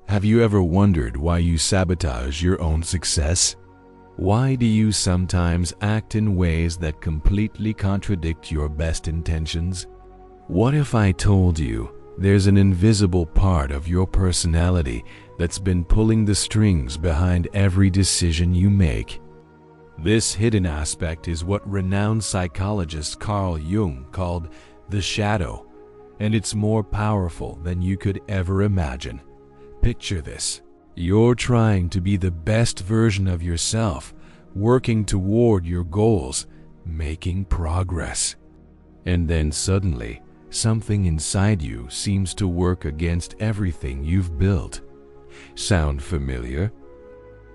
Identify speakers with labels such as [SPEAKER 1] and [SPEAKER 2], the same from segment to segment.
[SPEAKER 1] Have you ever wondered why you sabotage your own success? Why do you sometimes act in ways that completely contradict your best intentions? What if I told you there's an invisible part of your personality that's been pulling the strings behind every decision you make? This hidden aspect is what renowned psychologist Carl Jung called the shadow, and it's more powerful than you could ever imagine. Picture this. You're trying to be the best version of yourself, working toward your goals, making progress. And then suddenly, something inside you seems to work against everything you've built. Sound familiar?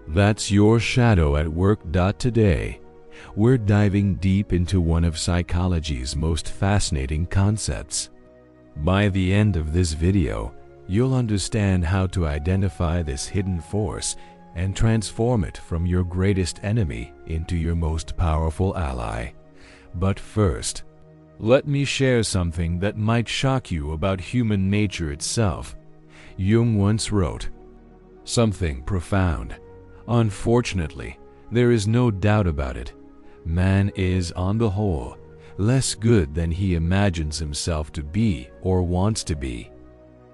[SPEAKER 1] That's your shadow at work. Today, we're diving deep into one of psychology's most fascinating concepts. By the end of this video, you'll understand how to identify this hidden force and transform it from your greatest enemy into your most powerful ally. But first, let me share something that might shock you about human nature itself. Jung once wrote, something profound. Unfortunately, there is no doubt about it. Man is, on the whole, less good than he imagines himself to be or wants to be.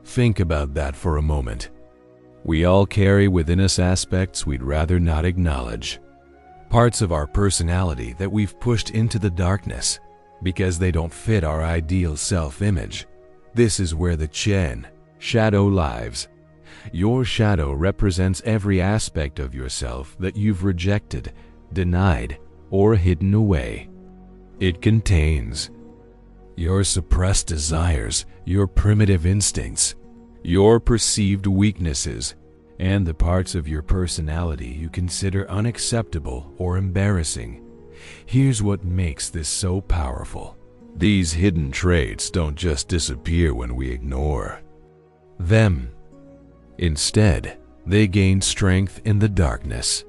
[SPEAKER 1] Think about that for a moment. We all carry within us aspects we'd rather not acknowledge. Parts of our personality that we've pushed into the darkness because they don't fit our ideal self-image. This is where the shadow lives. Your shadow represents every aspect of yourself that you've rejected, denied, or hidden away. It contains your suppressed desires, your primitive instincts, your perceived weaknesses, and the parts of your personality you consider unacceptable or embarrassing. Here's what makes this so powerful. These hidden traits don't just disappear when we ignore them. Instead, they gain strength in the darkness,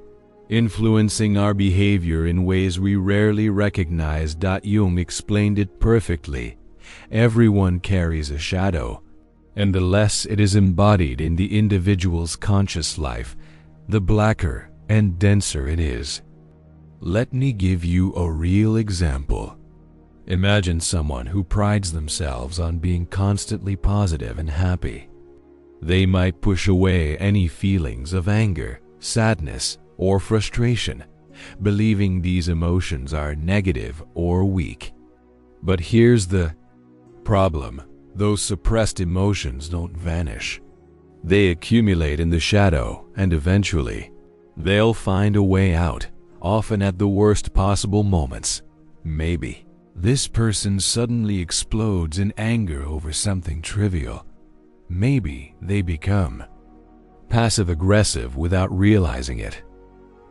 [SPEAKER 1] influencing our behavior in ways we rarely recognize. Jung explained it perfectly. Everyone carries a shadow, and the less it is embodied in the individual's conscious life, the blacker and denser it is. Let me give you a real example. Imagine someone who prides themselves on being constantly positive and happy. They might push away any feelings of anger, sadness, or frustration, believing these emotions are negative or weak. But here's the problem. Those suppressed emotions don't vanish. They accumulate in the shadow, and eventually, they'll find a way out, often at the worst possible moments. Maybe this person suddenly explodes in anger over something trivial. Maybe they become passive-aggressive without realizing it.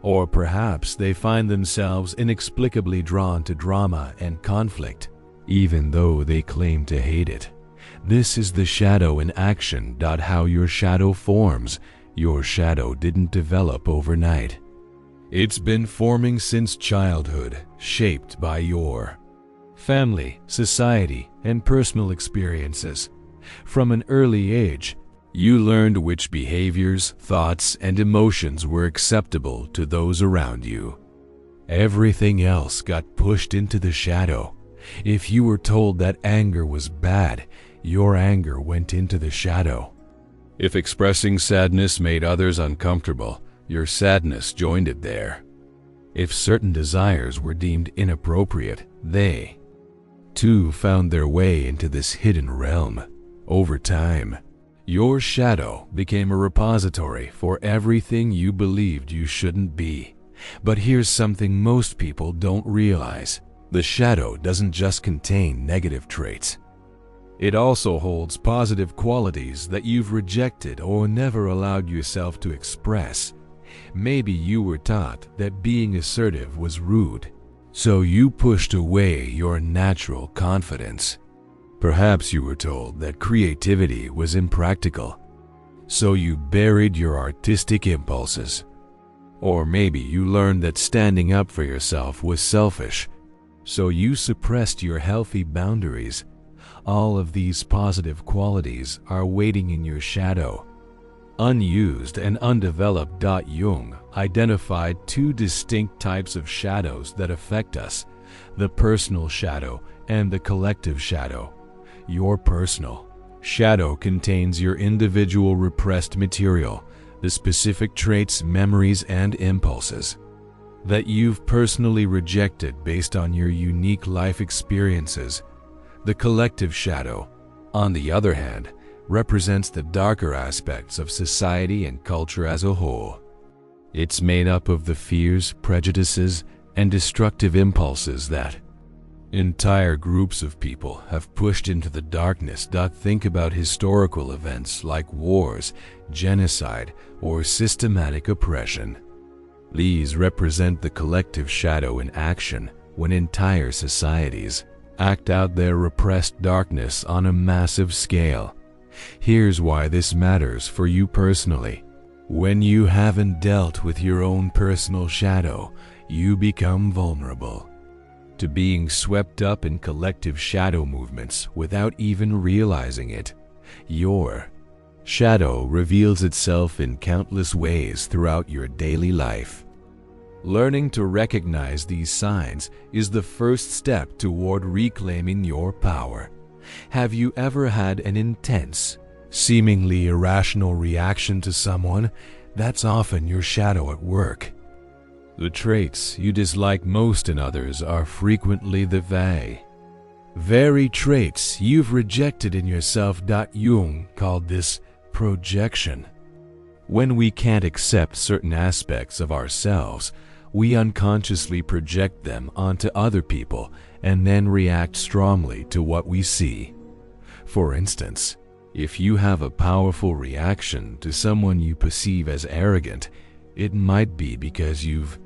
[SPEAKER 1] Or perhaps they find themselves inexplicably drawn to drama and conflict, even though they claim to hate it. This is the shadow in action. How your shadow forms. Your shadow didn't develop overnight. It's been forming since childhood, shaped by your family, society, and personal experiences. From an early age, you learned which behaviors, thoughts, and emotions were acceptable to those around you. Everything else got pushed into the shadow. If you were told that anger was bad, your anger went into the shadow. If expressing sadness made others uncomfortable, your sadness joined it there. If certain desires were deemed inappropriate, they, too, found their way into this hidden realm. Over time, your shadow became a repository for everything you believed you shouldn't be. But here's something most people don't realize. The shadow doesn't just contain negative traits. It also holds positive qualities that you've rejected or never allowed yourself to express. Maybe you were taught that being assertive was rude, so you pushed away your natural confidence. Perhaps you were told that creativity was impractical, so you buried your artistic impulses. Or maybe you learned that standing up for yourself was selfish, so you suppressed your healthy boundaries. All of these positive qualities are waiting in your shadow, Unused and undeveloped. Jung identified two distinct types of shadows that affect us: the personal shadow and the collective shadow. Your personal shadow contains your individual repressed material, the specific traits, memories, and impulses that you've personally rejected based on your unique life experiences. The collective shadow, on the other hand, represents the darker aspects of society and culture as a whole. It's made up of the fears, prejudices, and destructive impulses that entire groups of people have pushed into the darkness. Think about historical events like wars, genocide, or systematic oppression. These represent the collective shadow in action when entire societies act out their repressed darkness on a massive scale. Here's why this matters for you personally. When you haven't dealt with your own personal shadow, you become vulnerable to being swept up in collective shadow movements without even realizing it. Your shadow reveals itself in countless ways throughout your daily life. Learning to recognize these signs is the first step toward reclaiming your power. Have you ever had an intense, seemingly irrational reaction to someone? That's often your shadow at work. The traits you dislike most in others are frequently the very traits you've rejected in yourself. Jung called this projection. When we can't accept certain aspects of ourselves, we unconsciously project them onto other people and then react strongly to what we see. For instance, if you have a powerful reaction to someone you perceive as arrogant, it might be because you've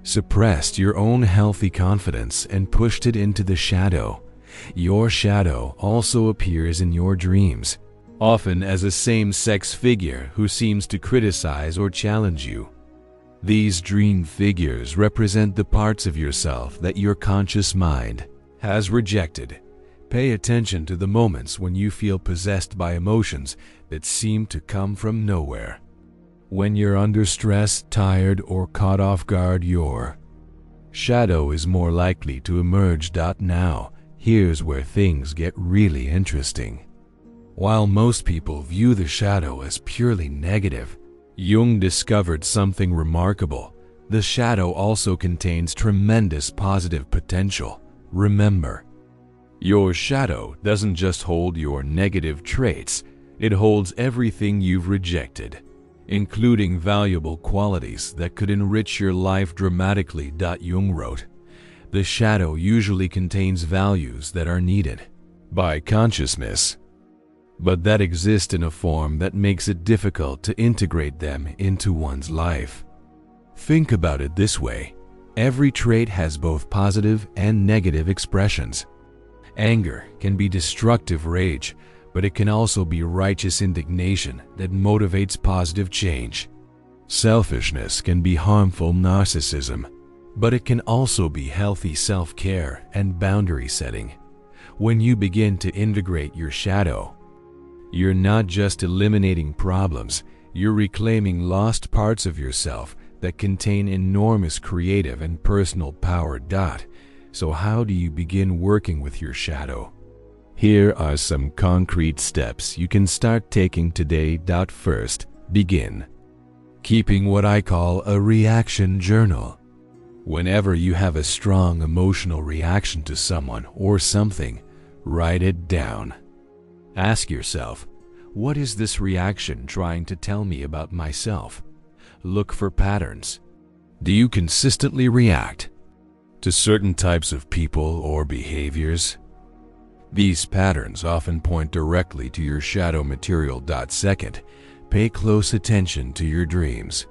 [SPEAKER 1] suppressed your own healthy confidence and pushed it into the shadow. Your shadow also appears in your dreams, often as a same-sex figure who seems to criticize or challenge you. These dream figures represent the parts of yourself that your conscious mind has rejected. Pay attention to the moments when you feel possessed by emotions that seem to come from nowhere. When you're under stress, tired, or caught off guard, your shadow is more likely to emerge. Now, here's where things get really interesting. While most people view the shadow as purely negative, Jung discovered something remarkable. The shadow also contains tremendous positive potential. Remember, your shadow doesn't just hold your negative traits, it holds everything you've rejected, including valuable qualities that could enrich your life dramatically. Jung wrote, "The shadow usually contains values that are needed by consciousness, but that exist in a form that makes it difficult to integrate them into one's life." Think about it this way. Every trait has both positive and negative expressions. Anger can be destructive rage, but it can also be righteous indignation that motivates positive change. Selfishness can be harmful narcissism, but it can also be healthy self-care and boundary setting. When you begin to integrate your shadow, you're not just eliminating problems, you're reclaiming lost parts of yourself that contain enormous creative and personal power. So how do you begin working with your shadow? Here are some concrete steps you can start taking today. First, begin keeping what I call a reaction journal. Whenever you have a strong emotional reaction to someone or something, write it down. Ask yourself, what is this reaction trying to tell me about myself? Look for patterns. Do you consistently react to certain types of people or behaviors? These patterns often point directly to your shadow material. Second, pay close attention to your dreams.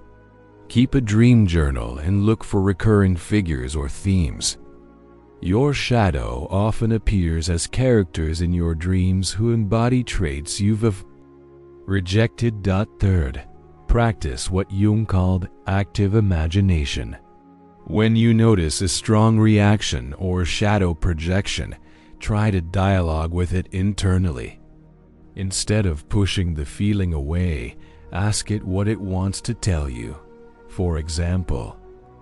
[SPEAKER 1] Keep a dream journal and look for recurring figures or themes. Your shadow often appears as characters in your dreams who embody traits you've rejected. Third, practice what Jung called active imagination. When you notice a strong reaction or shadow projection, try to dialogue with it internally. Instead of pushing the feeling away, Ask it what it wants to tell you. For example,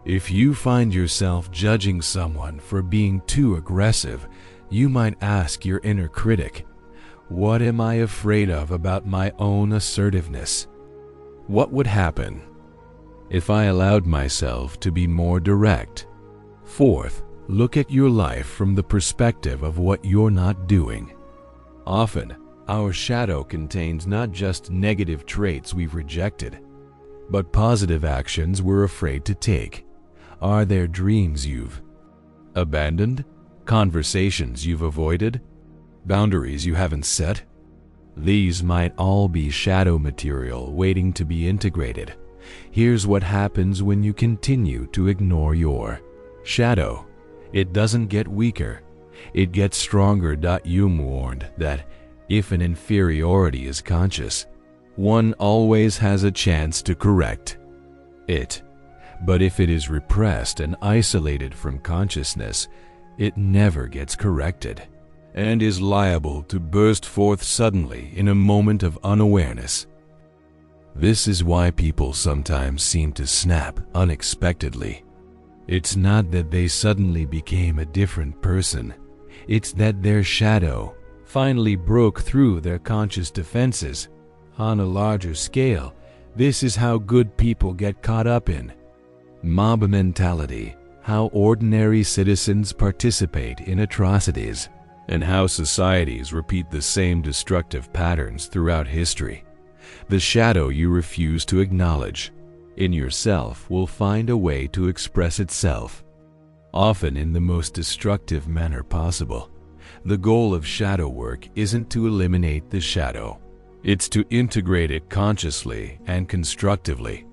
[SPEAKER 1] if you find yourself judging someone for being too aggressive, you might ask your inner critic, "What am I afraid of about my own assertiveness? What would happen if I allowed myself to be more direct?" Fourth, look at your life from the perspective of what you're not doing. Often, our shadow contains not just negative traits we've rejected, but positive actions we're afraid to take. Are there dreams you've abandoned? Conversations you've avoided? Boundaries you haven't set? These might all be shadow material waiting to be integrated. Here's what happens when you continue to ignore your shadow. It doesn't get weaker, it gets stronger. Jung warned that if an inferiority is conscious, one always has a chance to correct it. But if it is repressed and isolated from consciousness, it never gets corrected and is liable to burst forth suddenly in a moment of unawareness. This is why people sometimes seem to snap unexpectedly. It's not that they suddenly became a different person, it's that their shadow finally broke through their conscious defenses. On a larger scale, this is how good people get caught up in mob mentality, how ordinary citizens participate in atrocities, and how societies repeat the same destructive patterns throughout history. The shadow you refuse to acknowledge in yourself will find a way to express itself, often in the most destructive manner possible. The goal of shadow work isn't to eliminate the shadow, it's to integrate it consciously and constructively.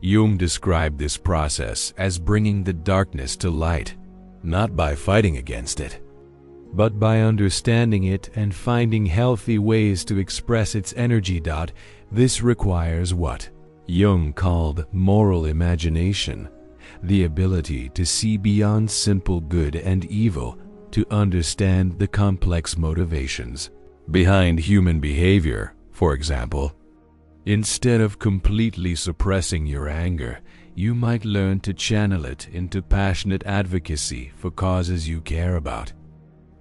[SPEAKER 1] Jung described this process as bringing the darkness to light, not by fighting against it, but by understanding it and finding healthy ways to express its energy. This requires what Jung called moral imagination, the ability to see beyond simple good and evil, to understand the complex motivations behind human behavior. For example, instead of completely suppressing your anger, you might learn to channel it into passionate advocacy for causes you care about.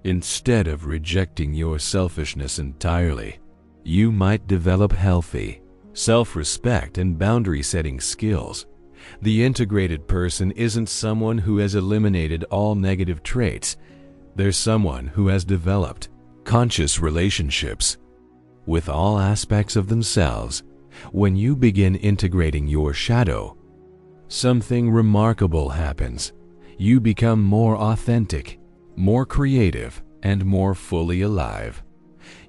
[SPEAKER 1] Instead of rejecting your selfishness entirely, you might develop healthy self-respect and boundary-setting skills. The integrated person isn't someone who has eliminated all negative traits. They're someone who has developed conscious relationships with all aspects of themselves. When you begin integrating your shadow, something remarkable happens. You become more authentic, more creative, and more fully alive.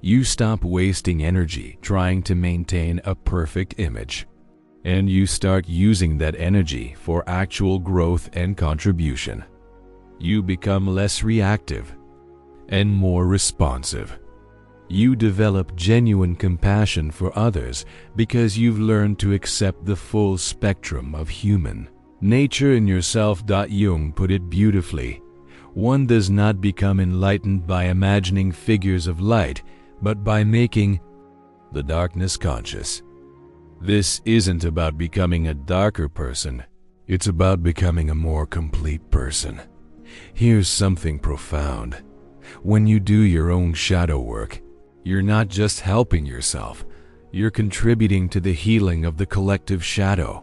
[SPEAKER 1] You stop wasting energy trying to maintain a perfect image, and you start using that energy for actual growth and contribution. You become less reactive and more responsive. You develop genuine compassion for others because you've learned to accept the full spectrum of human nature in yourself. Jung put it beautifully. One does not become enlightened by imagining figures of light, but by making the darkness conscious. This isn't about becoming a darker person, it's about becoming a more complete person. Here's something profound. When you do your own shadow work, you're not just helping yourself, you're contributing to the healing of the collective shadow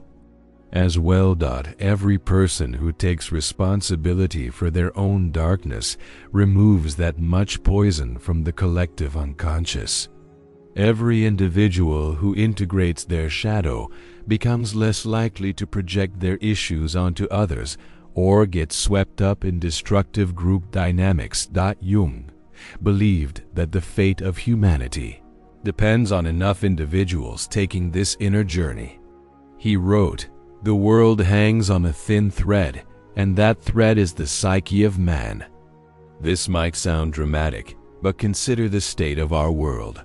[SPEAKER 1] as well. Every person who takes responsibility for their own darkness removes that much poison from the collective unconscious. Every individual who integrates their shadow becomes less likely to project their issues onto others or get swept up in destructive group dynamics. Jung believed that the fate of humanity depends on enough individuals taking this inner journey. He wrote, "The world hangs on a thin thread, and that thread is the psyche of man." This might sound dramatic, but consider the state of our world.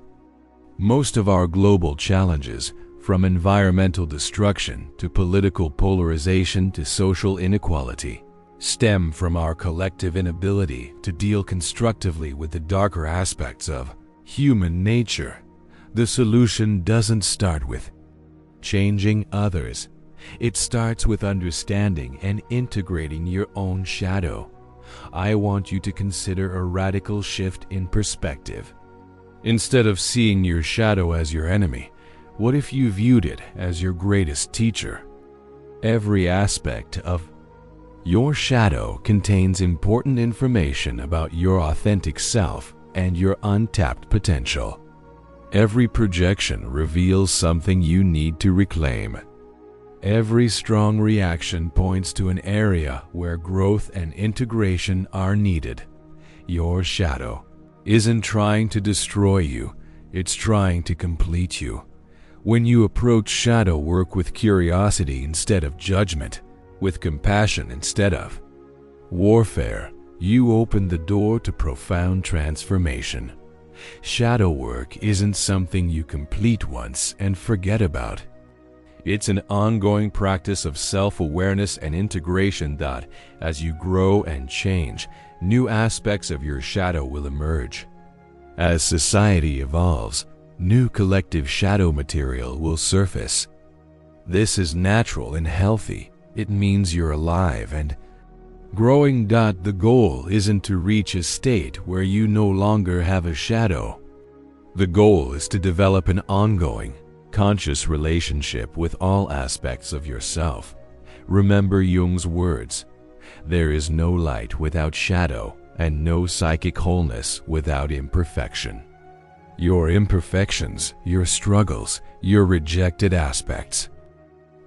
[SPEAKER 1] Most of our global challenges, from environmental destruction to political polarization to social inequality, stem from our collective inability to deal constructively with the darker aspects of human nature. The solution doesn't start with changing others. It starts with understanding and integrating your own shadow. I want you to consider a radical shift in perspective. Instead of seeing your shadow as your enemy, what if you viewed it as your greatest teacher? Every aspect of your shadow contains important information about your authentic self and your untapped potential. Every projection reveals something you need to reclaim. Every strong reaction points to an area where growth and integration are needed. Your shadow isn't trying to destroy you, it's trying to complete you. When you approach shadow work with curiosity instead of judgment, with compassion instead of warfare, you open the door to profound transformation. Shadow work isn't something you complete once and forget about. It's an ongoing practice of self-awareness and integration that, as you grow and change, new aspects of your shadow will emerge. As society evolves, new collective shadow material will surface. This is natural and healthy. It means you're alive and growing. The goal isn't to reach a state where you no longer have a shadow. The goal is to develop an ongoing, conscious relationship with all aspects of yourself. Remember Jung's words, "There is no light without shadow and no psychic wholeness without imperfection." Your imperfections, your struggles, your rejected aspects,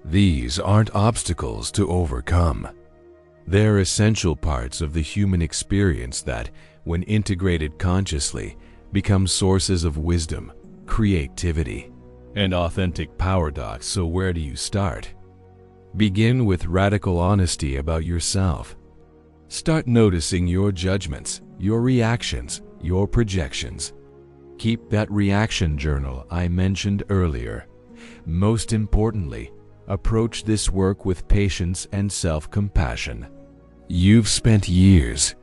[SPEAKER 1] these aren't obstacles to overcome. They're essential parts of the human experience that, when integrated consciously, become sources of wisdom, creativity, and authentic power. So where do you start? Begin with radical honesty about yourself. Start noticing your judgments, your reactions, your projections. Keep that reaction journal I mentioned earlier. Most importantly, approach this work with patience and self-compassion. You've spent years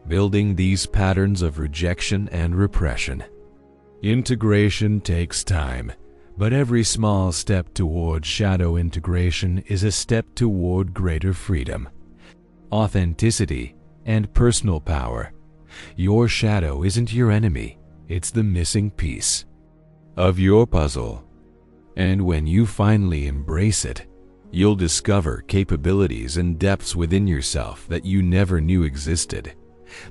[SPEAKER 1] building these patterns of rejection and repression. Integration takes time, but every small step toward shadow integration is a step toward greater freedom, authenticity, and personal power. Your shadow isn't your enemy, it's the missing piece of your puzzle. And when you finally embrace it, you'll discover capabilities and depths within yourself that you never knew existed.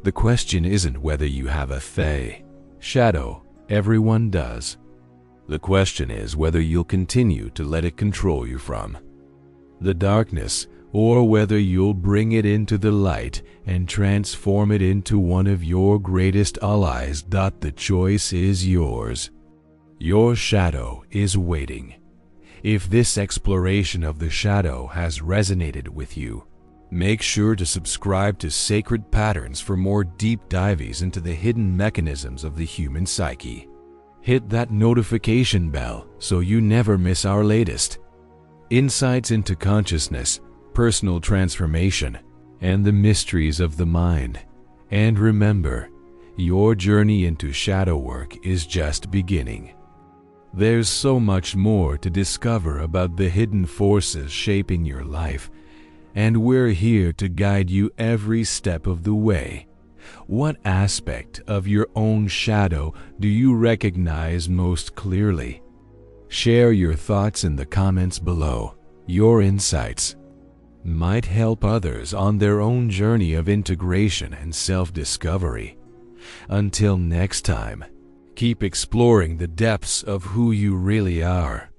[SPEAKER 1] The question isn't whether you have a shadow, everyone does. The question is whether you'll continue to let it control you from the darkness, or whether you'll bring it into the light and transform it into one of your greatest allies. The choice is yours. Your shadow is waiting. If this exploration of the shadow has resonated with you, make sure to subscribe to Sacred Patterns for more deep dives into the hidden mechanisms of the human psyche. Hit that notification bell so you never miss our latest insights into consciousness, personal transformation, and the mysteries of the mind. And remember, your journey into shadow work is just beginning. There's so much more to discover about the hidden forces shaping your life, and we're here to guide you every step of the way. What aspect of your own shadow do you recognize most clearly? Share your thoughts in the comments below. Your insights might help others on their own journey of integration and self-discovery. Until next time, keep exploring the depths of who you really are.